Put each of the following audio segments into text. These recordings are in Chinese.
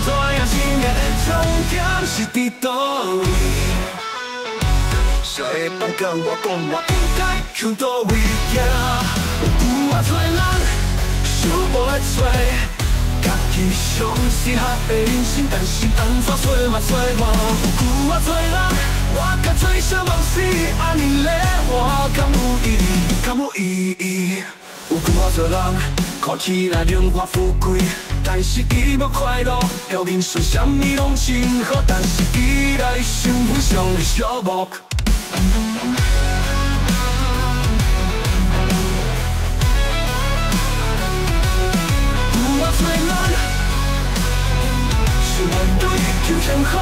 知影生命的终点是伫倒位？谁会放甲我讲我应该向倒位行？有偌多人想无会找，家己上适合的人生，但是安怎找嘛找无？有偌多人我甲最想望死，安尼咧活敢有意义？敢有意义？有偌多人看起来荣华富贵，但是伊无快乐。表面上啥物拢真好，但是伊内心非常的寂寞。有偌多人想面对就很好，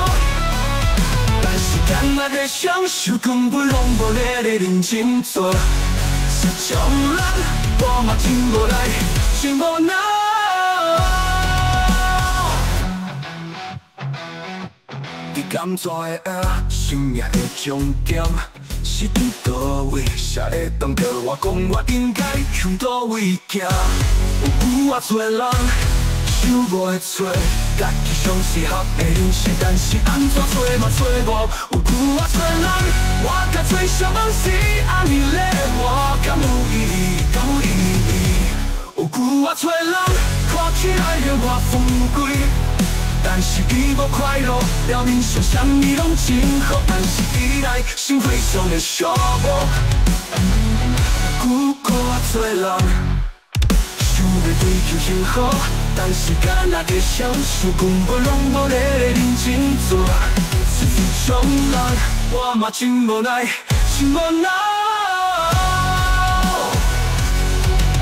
但是甘愿的享受根本拢无咧认真做。这种人我嘛真无奈，真无奈。你敢知影生命的终点是伫倒位？谁会当甲我讲我应该向倒位行？有偌多人想无会找，家己上适合的人生，但是安怎找嘛找无？有偌多人我甲最想望死，安尼咧活敢有意义？敢有意义？有偌多人看起来荣华富贵，但是伊无快乐。表面上啥物拢真好，但是伊内心非常的寂寞。有偌多人想要追求幸福，但是甘那的享受根本拢无咧认真做。这种人我嘛真无奈，真无奈。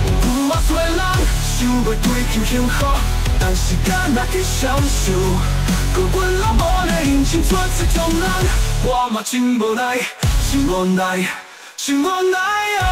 有偌多人想要追求幸福，但是甘那的享受根本拢无咧认真做。这种人我嘛真无奈，真无奈，真无奈啊！